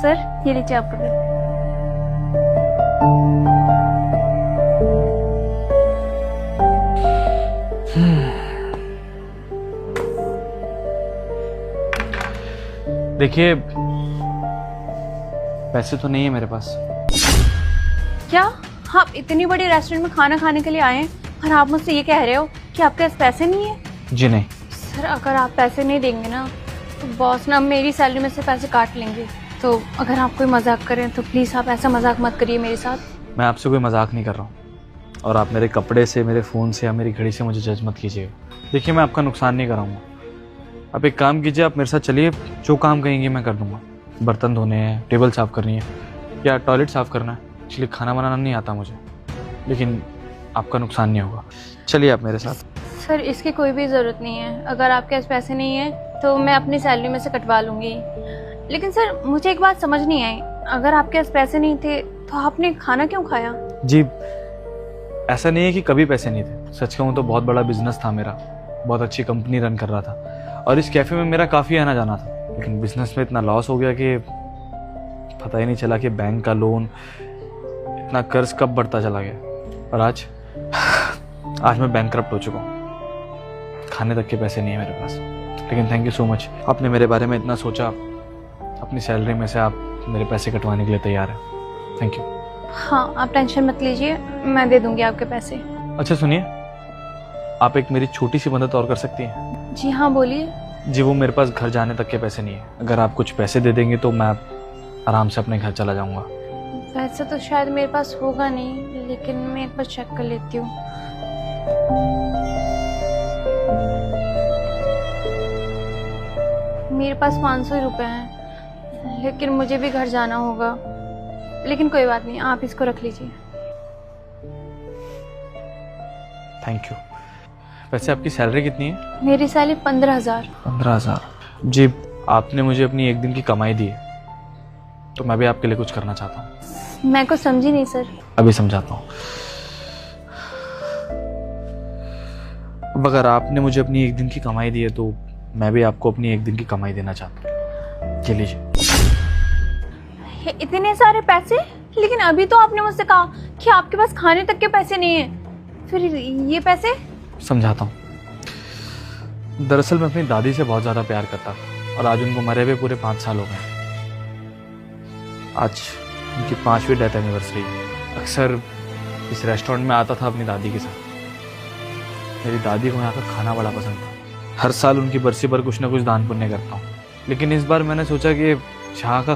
Sir ये लीजिए आपका बिल। देखिए, पैसे तो नहीं है मेरे पास। क्या आप इतनी बड़ी रेस्टोरेंट में खाना खाने के लिए आए हैं और आप मुझसे ये कह रहे हो कि आपके पास पैसे नहीं है? जी नहीं। सर अगर आप पैसे नहीं देंगे ना तो बॉस ना मेरी सैलरी में से पैसे काट लेंगे। तो अगर आप कोई मजाक करें तो प्लीज़ आप ऐसा मजाक मत करिए मेरे साथ। मैं आपसे कोई मजाक नहीं कर रहा हूँ और आप मेरे कपड़े से, मेरे फ़ोन से या मेरी घड़ी से मुझे जज मत कीजिएगा। देखिए, मैं आपका नुकसान नहीं कराऊंगा। आप एक काम कीजिए, आप मेरे साथ चलिए, जो काम कहेंगे मैं कर दूंगा। बर्तन धोने हैं, टेबल साफ़ करनी है या टॉयलेट साफ़ करना है। एक्चुअली खाना बनाना नहीं आता मुझे, लेकिन आपका नुकसान नहीं होगा। चलिए आप मेरे साथ। सर इसकी कोई भी ज़रूरत नहीं है। अगर आपके पास पैसे नहीं है तो मैं अपनी सैलरी में से कटवा लूँगी। लेकिन सर मुझे एक बात समझ नहीं आई, अगर आपके पास पैसे नहीं थे तो आपने खाना क्यों खाया? जी, ऐसा नहीं है कि कभी पैसे नहीं थे। सच कहूँ तो बहुत बड़ा बिजनेस था मेरा, बहुत अच्छी कंपनी रन कर रहा था और इस कैफ़े में मेरा काफ़ी आना जाना था। लेकिन बिजनेस में इतना लॉस हो गया कि पता ही नहीं चला कि बैंक का लोन, इतना कर्ज कब बढ़ता चला गया। और आज मैं बैंकरप्ट हो चुका हूँ। खाने तक के पैसे नहीं है मेरे पास। लेकिन थैंक यू सो मच, आपने मेरे बारे में इतना सोचा। अपनी सैलरी में से आप मेरे पैसे कटवाने के लिए तैयार हैं। Thank you. हाँ आप टेंशन मत लीजिए, मैं दे दूँगी आपके पैसे। अच्छा सुनिए, आप एक मेरी छोटी सी मदद और कर सकती हैं? जी हाँ बोलिए। जी, वो मेरे पास घर जाने तक के पैसे नहीं है। अगर आप कुछ पैसे दे देंगे तो मैं आराम से अपने घर चला जाऊंगा। वैसे तो शायद मेरे पास होगा नहीं, लेकिन मैं एक बार चेक कर लेती हूँ। मेरे पास 500 रुपये हैं, लेकिन मुझे भी घर जाना होगा। लेकिन कोई बात नहीं, आप इसको रख लीजिए। Thank you. वैसे आपकी सैलरी कितनी है? मेरी सैलरी 15,000। 15,000? जी, आपने मुझे अपनी एक दिन की कमाई दी है, तो मैं भी आपके लिए कुछ करना चाहता हूँ। मैं कुछ समझी नहीं सर। अभी समझाता हूँ। अब अगर आपने मुझे अपनी एक दिन की कमाई दी है तो मैं भी आपको अपनी एक दिन की कमाई देना चाहता हूँ। ये लीजिए। इतने सारे पैसे? लेकिन अभी तो आपने मुझसे कहा कि आपके पास खाने तक के पैसे नहीं है, फिर ये पैसे? समझाता हूँ। दरअसल मैं अपनी दादी से बहुत ज़्यादा प्यार करता था और आज उनको मरे हुए पूरे 5 साल हो गए। आज उनकी 5वीं डेथ एनिवर्सरी। अक्सर इस रेस्टोरेंट में आता था अपनी दादी के साथ। मेरी दादी को यहाँ का खाना बड़ा पसंद था। हर साल उनकी बरसी पर कुछ ना कुछ दान पुण्य करता हूँ, लेकिन इस बार मैंने सोचा कि यहाँ का